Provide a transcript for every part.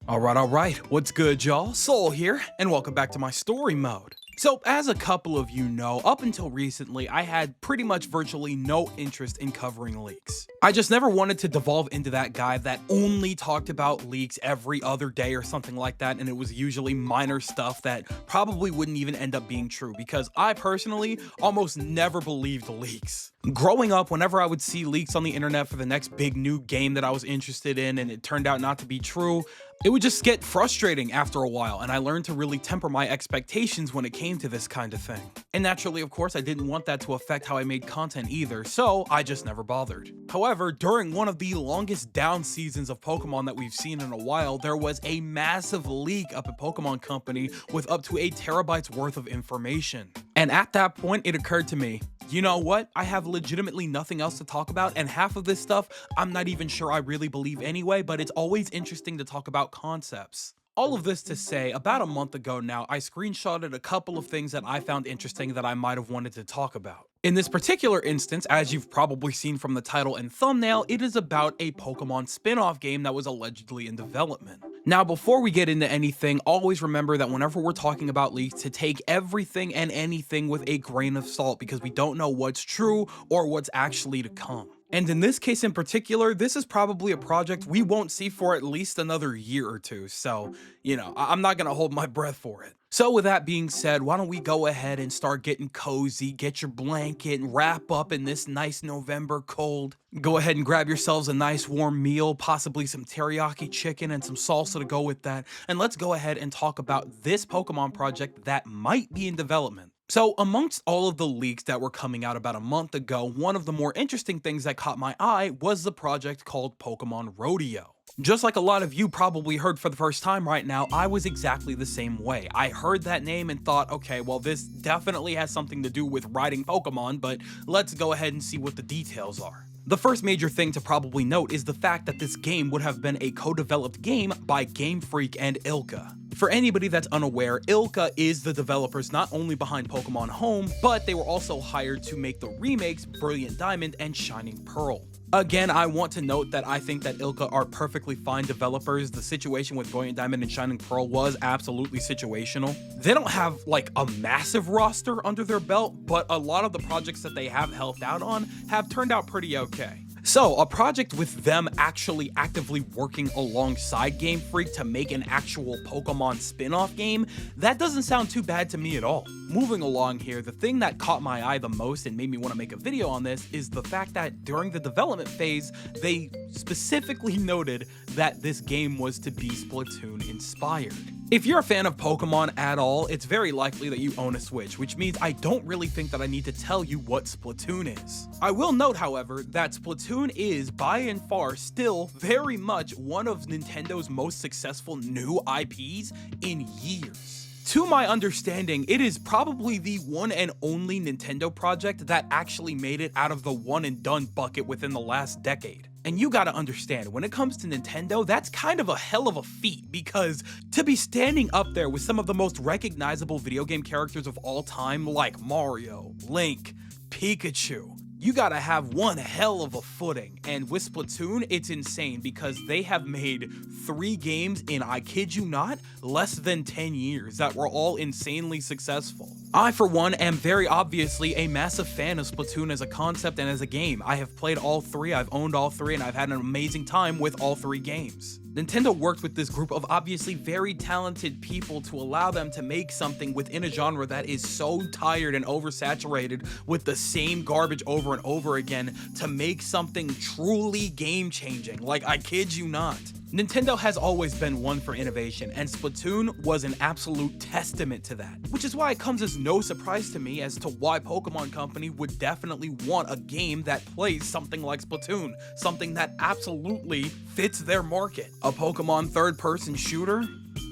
Alright, what's good y'all? Soul here, and welcome back to my story mode. So, as a couple of you know, up until recently, I had pretty much virtually no interest in covering leaks. I just never wanted to devolve into that guy that only talked about leaks every other day or something like that, and it was usually minor stuff that probably wouldn't even end up being true, because I personally almost never believed leaks. Growing up, whenever I would see leaks on the internet for the next big new game that I was interested in and it turned out not to be true, it would just get frustrating after a while, and I learned to really temper my expectations when it came to this kind of thing. And naturally, of course, I didn't want that to affect how I made content either, so I just never bothered. However, during one of the longest down seasons of Pokemon that we've seen in a while, there was a massive leak up at Pokemon Company with up to 1 terabytes worth of information. And at that point, it occurred to me, you know what? I have legitimately nothing else to talk about, and half of this stuff I'm not even sure I really believe anyway, but it's always interesting to talk about concepts. All of this to say, about a month ago now, I screenshotted a couple of things that I found interesting that I might have wanted to talk about. In this particular instance, as you've probably seen from the title and thumbnail, it is about a Pokemon spin-off game that was allegedly in development. Now, before we get into anything, always remember that whenever we're talking about leaks, to take everything and anything with a grain of salt, because we don't know what's true or what's actually to come. And in this case in particular, this is probably a project we won't see for at least another year or two, so, I'm not gonna hold my breath for it. So with that being said, why don't we go ahead and start getting cozy, get your blanket, and wrap up in this nice November cold. Go ahead and grab yourselves a nice warm meal, possibly some teriyaki chicken and some salsa to go with that, and let's go ahead and talk about this Pokemon project that might be in development. So amongst all of the leaks that were coming out about a month ago, one of the more interesting things that caught my eye was the project called Pokemon Rodeo. Just like a lot of you probably heard for the first time right now, I was exactly the same way. I heard that name and thought, okay, well, this definitely has something to do with riding Pokemon, but let's go ahead and see what the details are. The first major thing to probably note is the fact that this game would have been a co-developed game by Game Freak and ILCA. For anybody that's unaware, ILCA is the developers not only behind Pokemon Home, but they were also hired to make the remakes Brilliant Diamond and Shining Pearl. Again, I want to note that I think that ILCA are perfectly fine developers. The situation with Brilliant Diamond and Shining Pearl was absolutely situational. They don't have like a massive roster under their belt, but a lot of the projects that they have helped out on have turned out pretty okay. So, a project with them actually actively working alongside Game Freak to make an actual Pokemon spin-off game, that doesn't sound too bad to me at all. Moving along here, the thing that caught my eye the most and made me want to make a video on this is the fact that during the development phase, they specifically noted that this game was to be Splatoon inspired. If you're a fan of Pokemon at all, it's very likely that you own a Switch, which means I don't really think that I need to tell you what Splatoon is. I will note, however, that Splatoon is by and far still very much one of Nintendo's most successful new IPs in years. To my understanding, it is probably the one and only Nintendo project that actually made it out of the one and done bucket within the last decade. And you gotta understand, when it comes to Nintendo, that's kind of a hell of a feat, because to be standing up there with some of the most recognizable video game characters of all time like Mario, Link, Pikachu, you gotta have one hell of a footing. And with Splatoon, it's insane because they have made 3 games in, I kid you not, less than 10 years that were all insanely successful. I, for one, am very obviously a massive fan of Splatoon as a concept and as a game. I have played all 3, I've owned all 3, and I've had an amazing time with all 3 games. Nintendo worked with this group of obviously very talented people to allow them to make something within a genre that is so tired and oversaturated with the same garbage over and over again to make something truly game-changing. Like, I kid you not. Nintendo has always been one for innovation, and Splatoon was an absolute testament to that, which is why it comes as no surprise to me as to why Pokemon Company would definitely want a game that plays something like Splatoon, something that absolutely fits their market. A Pokemon third-person shooter?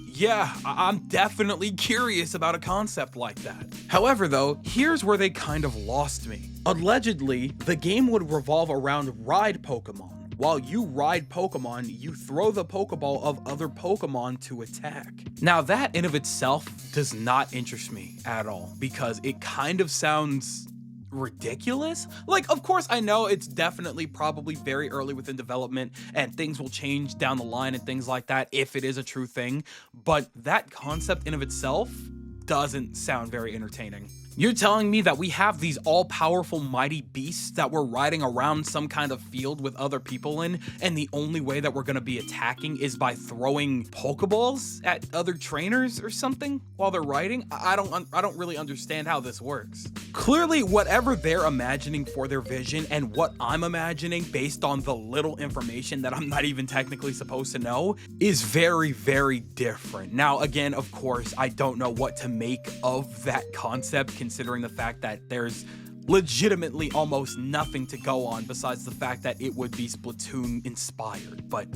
Yeah, I'm definitely curious about a concept like that. However though, here's where they kind of lost me. Allegedly, the game would revolve around ride Pokemon. While you ride Pokemon, you throw the Pokeball of other Pokemon to attack. Now that in of itself does not interest me at all, because it kind of sounds ridiculous? Like, of course, I know it's definitely probably very early within development and things will change down the line and things like that if it is a true thing, but that concept in of itself doesn't sound very entertaining. You're telling me that we have these all-powerful mighty beasts that we're riding around some kind of field with other people in, and the only way that we're gonna be attacking is by throwing Pokeballs at other trainers or something while they're riding? I don't really understand how this works. Clearly, whatever they're imagining for their vision and what I'm imagining based on the little information that I'm not even technically supposed to know is very, very different. Now, again, of course, I don't know what to make of that concept, considering the fact that there's legitimately almost nothing to go on besides the fact that it would be Splatoon inspired, but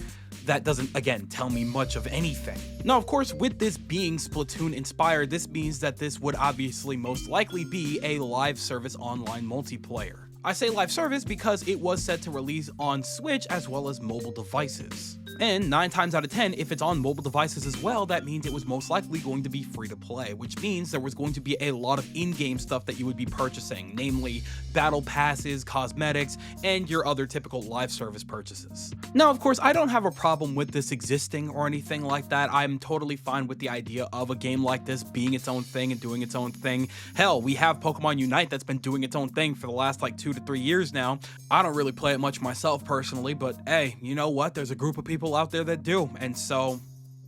that doesn't, again, tell me much of anything. Now, of course, with this being Splatoon inspired, this means that this would obviously most likely be a live service online multiplayer. I say live service because it was set to release on Switch as well as mobile devices. And 9 times out of 10, if it's on mobile devices as well, that means it was most likely going to be free to play, which means there was going to be a lot of in-game stuff that you would be purchasing, namely battle passes, cosmetics, and your other typical live service purchases. Now, of course, I don't have a problem with this existing or anything like that. I'm totally fine with the idea of a game like this being its own thing and doing its own thing. Hell, we have Pokemon Unite that's been doing its own thing for the last like 2 to 3 years now. I don't really play it much myself personally, but hey, you know what? There's a group of people out there that do, and so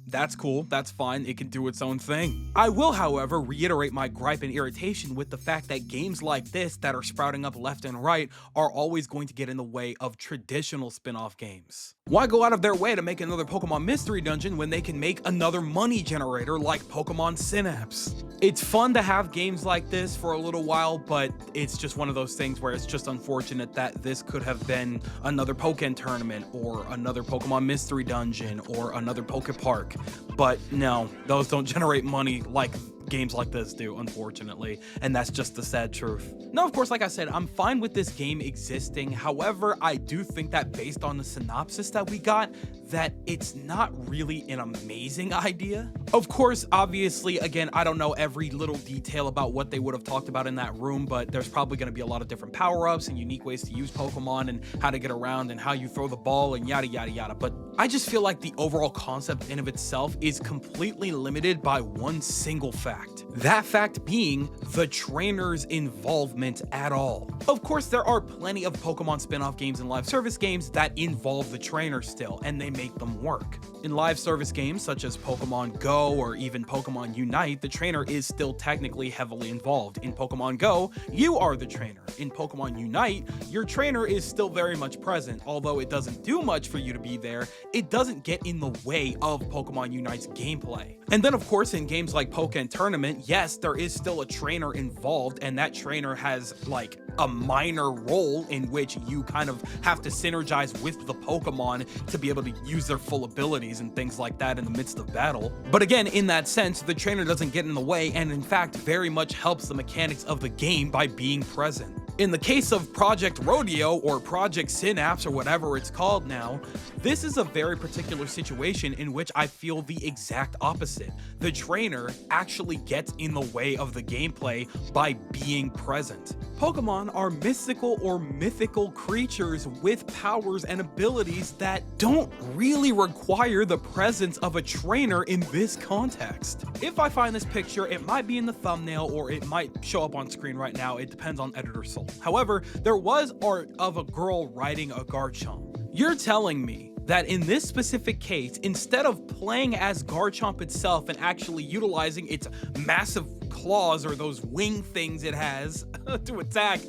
that's cool, that's fine, it can do its own thing. I will, however, reiterate my gripe and irritation with the fact that games like this that are sprouting up left and right are always going to get in the way of traditional spin-off games. Why go out of their way to make another Pokemon Mystery Dungeon when they can make another money generator like Pokemon Synapse? It's fun to have games like this for a little while, but it's just one of those things where it's just unfortunate that this could have been another Pokken tournament or another Pokemon Mystery Dungeon or another Poke Park. But no, those don't generate money like games like this do, unfortunately, and that's just the sad truth. Now, of course, like I said, I'm fine with this game existing. However, I do think that based on the synopsis that we got, that it's not really an amazing idea. Of course, obviously, again, I don't know every little detail about what they would have talked about in that room, but there's probably going to be a lot of different power-ups and unique ways to use Pokemon and how to get around and how you throw the ball and yada yada yada. But I just feel like the overall concept in of itself is completely limited by one single fact. That fact being the trainer's involvement at all. Of course, there are plenty of Pokemon spin-off games and live service games that involve the trainer still, and they make them work. In live service games such as Pokemon Go or even Pokemon Unite, the trainer is still technically heavily involved. In Pokemon Go, you are the trainer. In Pokemon Unite, your trainer is still very much present. Although it doesn't do much for you to be there, it doesn't get in the way of Pokemon Unite's gameplay. And then, of course, in games like Pokken Tournament, yes, there is still a trainer involved, and that trainer has like a minor role in which you kind of have to synergize with the Pokemon to be able to use their full abilities and things like that in the midst of battle. But again, in that sense, the trainer doesn't get in the way and in fact very much helps the mechanics of the game by being present. In the case of Project Rodeo or Project Synapse or whatever it's called now, this is a very particular situation in which I feel the exact opposite. The trainer actually gets in the way of the gameplay by being present. Pokemon are mystical or mythical creatures with powers and abilities that don't really require the presence of a trainer in this context. If I find this picture, it might be in the thumbnail or it might show up on screen right now. It depends on editor soul. However, there was art of a girl riding a Garchomp. You're telling me that in this specific case, instead of playing as Garchomp itself and actually utilizing its massive claws or those wing things it has to attack,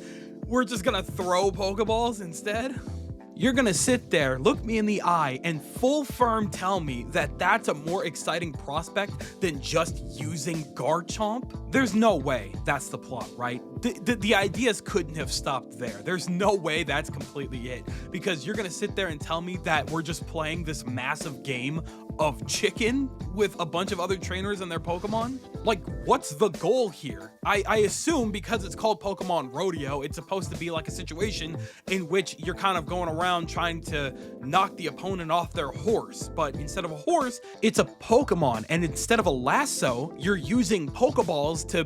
we're just gonna throw Pokeballs instead? You're gonna sit there, look me in the eye, and full firm tell me that that's a more exciting prospect than just using Garchomp? There's no way that's the plot, right? The ideas couldn't have stopped there. There's no way that's completely it, because you're gonna sit there and tell me that we're just playing this massive game of chicken with a bunch of other trainers and their Pokemon? Like, what's the goal here? I assume because it's called Pokemon Rodeo, it's supposed to be like a situation in which you're kind of going around trying to knock the opponent off their horse, but instead of a horse, it's a Pokemon, and instead of a lasso, you're using Pokeballs to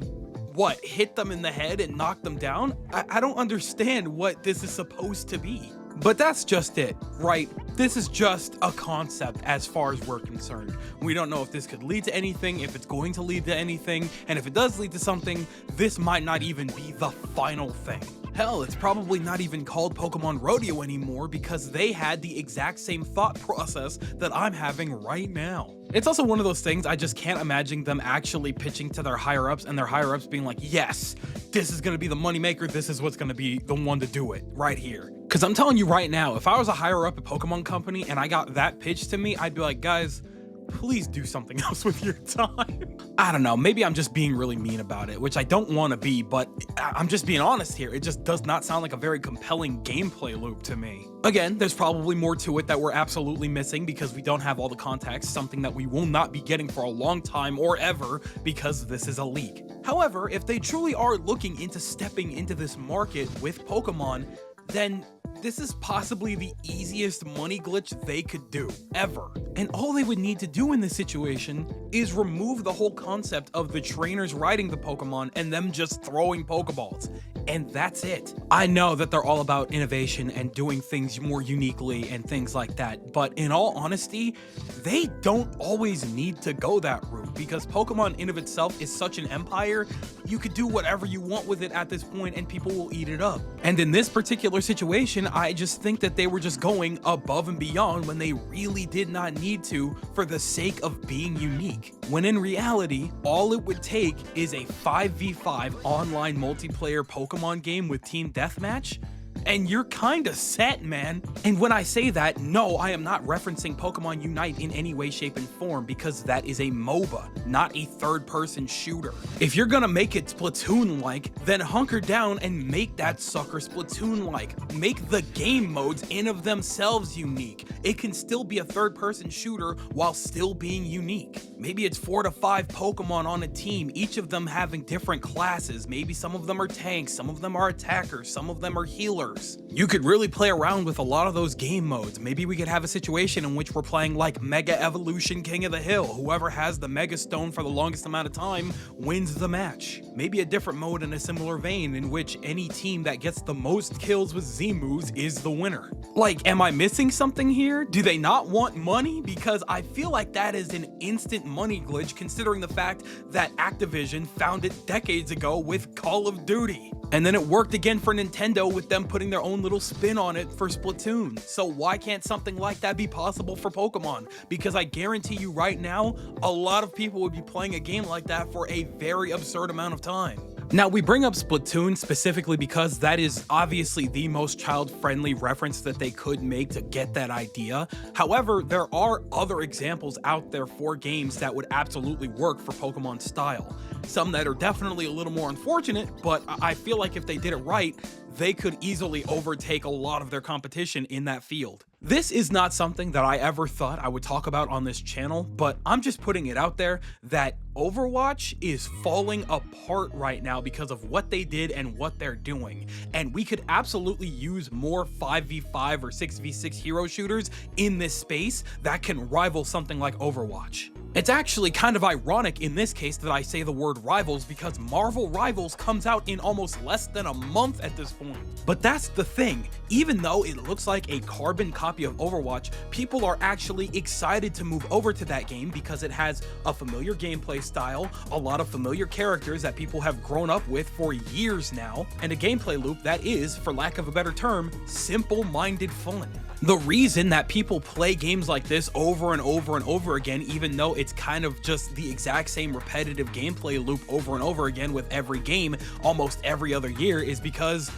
what, hit them in the head and knock them down? I don't understand what this is supposed to be. But that's just it, right? This is just a concept as far as we're concerned. We don't know if this could lead to anything, if it's going to lead to anything, and if it does lead to something, this might not even be the final thing. Hell, it's probably not even called Pokemon Rodeo anymore because they had the exact same thought process that I'm having right now. It's also one of those things I just can't imagine them actually pitching to their higher-ups and their higher-ups being like, yes, this is gonna be the moneymaker, this is what's gonna be the one to do it, right here. Because I'm telling you right now, if I was a higher-up at Pokemon Company and I got that pitched to me, I'd be like, guys, please do something else with your time. I don't know, maybe I'm just being really mean about it, which I don't want to be, but I'm just being honest here. It just does not sound like a very compelling gameplay loop to me. Again, there's probably more to it that we're absolutely missing because we don't have all the context, something that we will not be getting for a long time or ever because this is a leak. However, if they truly are looking into stepping into this market with Pokemon, then this is possibly the easiest money glitch they could do, ever. And all they would need to do in this situation is remove the whole concept of the trainers riding the Pokemon and them just throwing Pokeballs. And that's it. I know that they're all about innovation and doing things more uniquely and things like that, but in all honesty, they don't always need to go that route because Pokemon in of itself is such an empire, you could do whatever you want with it at this point and people will eat it up. And in this particular situation, I just think that they were just going above and beyond when they really did not need to for the sake of being unique. When in reality, all it would take is a 5v5 online multiplayer Pokemon game with Team Deathmatch, and you're kinda set, man. And when I say that, no, I am not referencing Pokemon Unite in any way, shape, and form because that is a MOBA, not a third-person shooter. If you're gonna make it Splatoon-like, then hunker down and make that sucker Splatoon-like. Make the game modes in of themselves unique. It can still be a third-person shooter while still being unique. Maybe it's 4 to 5 Pokemon on a team, each of them having different classes. Maybe some of them are tanks, some of them are attackers, some of them are healers. You could really play around with a lot of those game modes. Maybe we could have a situation in which we're playing like Mega Evolution King of the Hill. Whoever has the Mega Stone for the longest amount of time wins the match. Maybe a different mode in a similar vein in which any team that gets the most kills with Z-moves is the winner. Like, am I missing something here? Do they not want money? Because I feel like that is an instant money glitch considering the fact that Activision found it decades ago with Call of Duty. And then it worked again for Nintendo with them putting their own little spin on it for Splatoon. So why can't something like that be possible for Pokemon? Because I guarantee you right now, a lot of people would be playing a game like that for a very absurd amount of time. Now, we bring up Splatoon specifically because that is obviously the most child-friendly reference that they could make to get that idea. However, there are other examples out there for games that would absolutely work for Pokemon style. Some that are definitely a little more unfortunate, but I feel like if they did it right, they could easily overtake a lot of their competition in that field. This is not something that I ever thought I would talk about on this channel, but I'm just putting it out there that Overwatch is falling apart right now because of what they did and what they're doing. And we could absolutely use more 5v5 or 6v6 hero shooters in this space that can rival something like Overwatch. It's actually kind of ironic in this case that I say the word rivals because Marvel Rivals comes out in almost less than a month at this point. But that's the thing, even though it looks like a carbon copy of Overwatch, people are actually excited to move over to that game because it has a familiar gameplay style, a lot of familiar characters that people have grown up with for years now, and a gameplay loop that is, for lack of a better term, simple-minded fun. The reason that people play games like this over and over and over again, even though it's kind of just the exact same repetitive gameplay loop over and over again with every game almost every other year, is because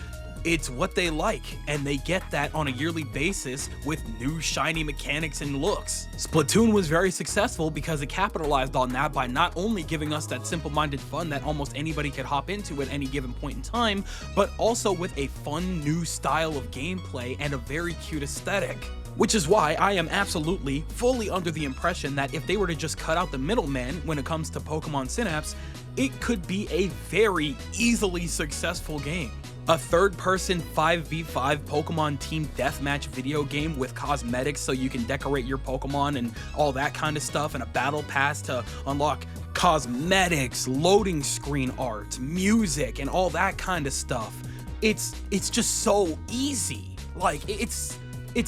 it's what they like, and they get that on a yearly basis with new shiny mechanics and looks. Splatoon was very successful because it capitalized on that by not only giving us that simple-minded fun that almost anybody could hop into at any given point in time, but also with a fun new style of gameplay and a very cute aesthetic. Which is why I am absolutely fully under the impression that if they were to just cut out the middleman when it comes to Pokemon Synapse, it could be a very easily successful game. A third-person 5v5 Pokemon Team Deathmatch video game with cosmetics so you can decorate your Pokemon and all that kind of stuff, and a battle pass to unlock cosmetics, loading screen art, music, and all that kind of stuff. It's just so easy. Like, it's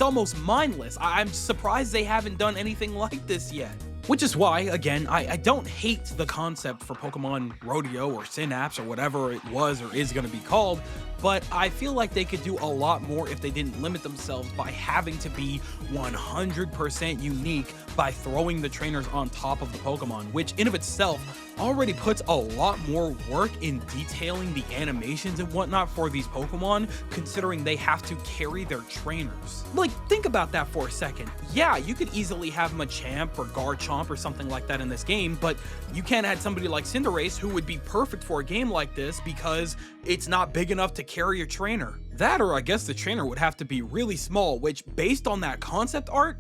almost mindless. I'm surprised they haven't done anything like this yet. Which is why, again, I don't hate the concept for Pokemon Rodeo or Synapse or whatever it was or is going to be called, but I feel like they could do a lot more if they didn't limit themselves by having to be 100% unique by throwing the trainers on top of the Pokemon, which in of itself already puts a lot more work in detailing the animations and whatnot for these Pokemon, considering they have to carry their trainers. Like, think about that for a second. Yeah, you could easily have Machamp or Garchomp or something like that in this game, but you can't add somebody like Cinderace who would be perfect for a game like this because it's not big enough to carry a trainer. That, or I guess the trainer would have to be really small, which based on that concept art,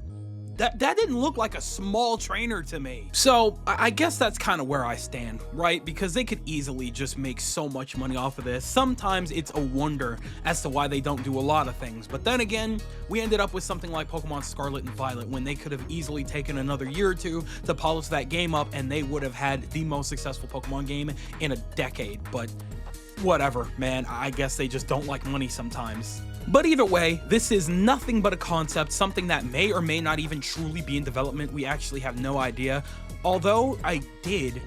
that didn't look like a small trainer to me. So I guess that's kind of where I stand, right? Because they could easily just make so much money off of this. Sometimes it's a wonder as to why they don't do a lot of things. But then again, we ended up with something like Pokemon Scarlet and Violet when they could have easily taken another year or two to polish that game up and they would have had the most successful Pokemon game in a decade. But whatever, man, I guess they just don't like money sometimes. But either way, this is nothing but a concept, something that may or may not even truly be in development. We actually have no idea. Although I did,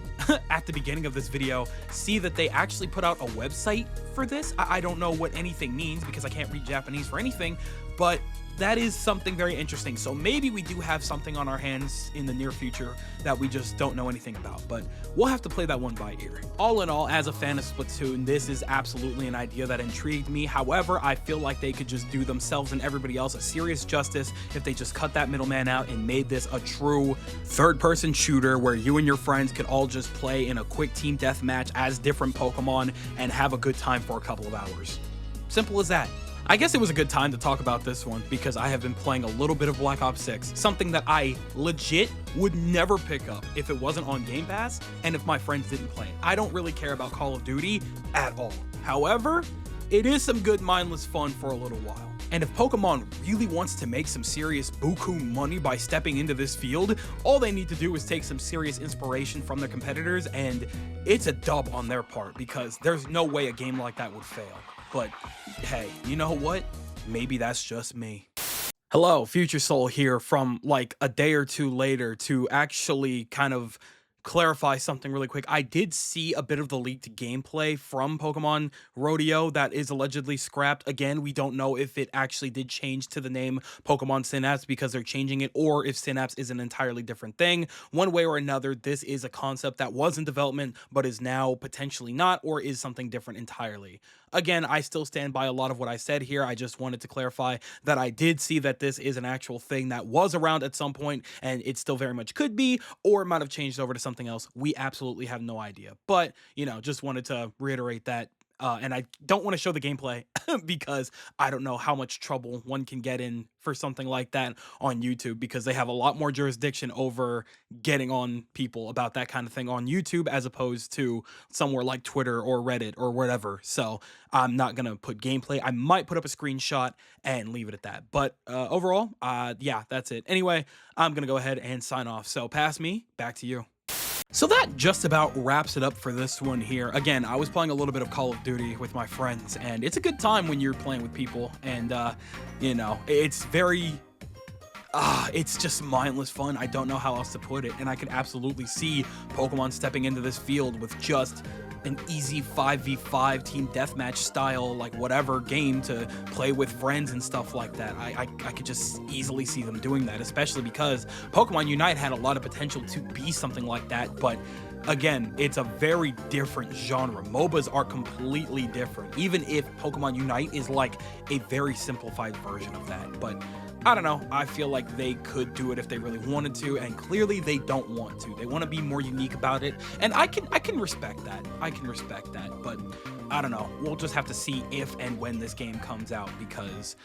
at the beginning of this video, see that they actually put out a website for this. I don't know what anything means because I can't read Japanese for anything, but that is something very interesting. So maybe we do have something on our hands in the near future that we just don't know anything about, but we'll have to play that one by ear. All in all, as a fan of Splatoon, this is absolutely an idea that intrigued me. However, I feel like they could just do themselves and everybody else a serious justice if they just cut that middleman out and made this a true third-person shooter where you and your friends could all just play in a quick team deathmatch as different Pokemon and have a good time for a couple of hours. Simple as that. I guess it was a good time to talk about this one because I have been playing a little bit of Black Ops 6, something that I legit would never pick up if it wasn't on Game Pass and if my friends didn't play it. I don't really care about Call of Duty at all. However, it is some good mindless fun for a little while. And if Pokemon really wants to make some serious buku money by stepping into this field, all they need to do is take some serious inspiration from their competitors, and it's a dub on their part because there's no way a game like that would fail. But hey, you know what? Maybe that's just me. Hello, Future Soul here from like a day or two later to actually kind of clarify something really quick. I did see a bit of the leaked gameplay from Pokemon Rodeo that is allegedly scrapped. Again, we don't know if it actually did change to the name Pokemon Synapse because they're changing it, or if Synapse is an entirely different thing. One way or another, this is a concept that was in development but is now potentially not, or is something different entirely. Again, I still stand by a lot of what I said here. I just wanted to clarify that I did see that this is an actual thing that was around at some point, and it still very much could be, or it might have changed over to something else. We absolutely have no idea. But, you know, just wanted to reiterate that. And I don't want to show the gameplay because I don't know how much trouble one can get in for something like that on YouTube, because they have a lot more jurisdiction over getting on people about that kind of thing on YouTube as opposed to somewhere like Twitter or Reddit or whatever. So I'm not going to put gameplay. I might put up a screenshot and leave it at that. But overall, yeah, that's it. Anyway, I'm going to go ahead and sign off. So past me, back to you. So that just about wraps it up for this one here. Again, I was playing a little bit of Call of Duty with my friends, and it's a good time when you're playing with people, and, you know, it's very... it's just mindless fun. I don't know how else to put it, and I could absolutely see Pokemon stepping into this field with just an easy 5v5 team deathmatch style, like whatever game to play with friends and stuff like that. I could just easily see them doing that, especially because Pokemon Unite had a lot of potential to be something like that, but again, it's a very different genre. MOBAs are completely different, even if Pokemon Unite is like a very simplified version of that. But I don't know, I feel like they could do it if they really wanted to, and clearly they don't want to. They want to be more unique about it, and I can respect that. I can respect that, but I don't know. We'll just have to see if and when this game comes out, because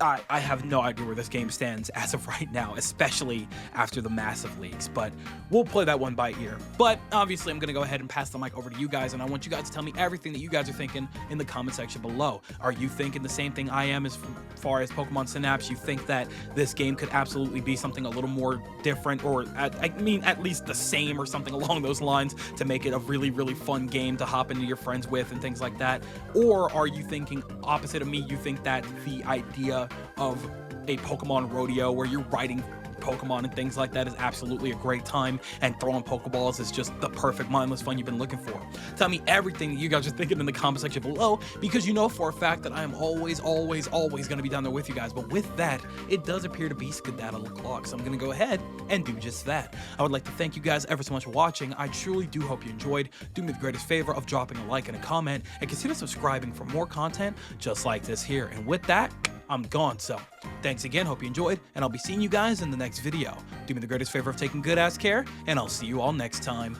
I have no idea where this game stands as of right now, especially after the massive leaks, but we'll play that one by ear. But obviously, I'm going to go ahead and pass the mic over to you guys, and I want you guys to tell me everything that you guys are thinking in the comment section below. Are you thinking the same thing I am as far as Pokemon Synapse? You think that this game could absolutely be something a little more different, or at least the same or something along those lines to make it a really, really fun game to hop into your friends with and things like that? Or are you thinking opposite of me? You think that the idea of a Pokemon Rodeo where you're riding Pokemon and things like that is absolutely a great time, and throwing Pokeballs is just the perfect mindless fun you've been looking for? Tell me everything that you guys are thinking in the comment section below, because you know for a fact that I am always going to be down there with you guys. But with that, it does appear to be Skedaddle o'clock, so I'm going to go ahead and do just that. I would like to thank you guys ever so much for watching. I truly do hope you enjoyed. Do me the greatest favor of dropping a like and a comment, and consider subscribing for more content just like this here. And with that, I'm gone. So thanks again, hope you enjoyed, and I'll be seeing you guys in the next video. Do me the greatest favor of taking good ass care, and I'll see you all next time.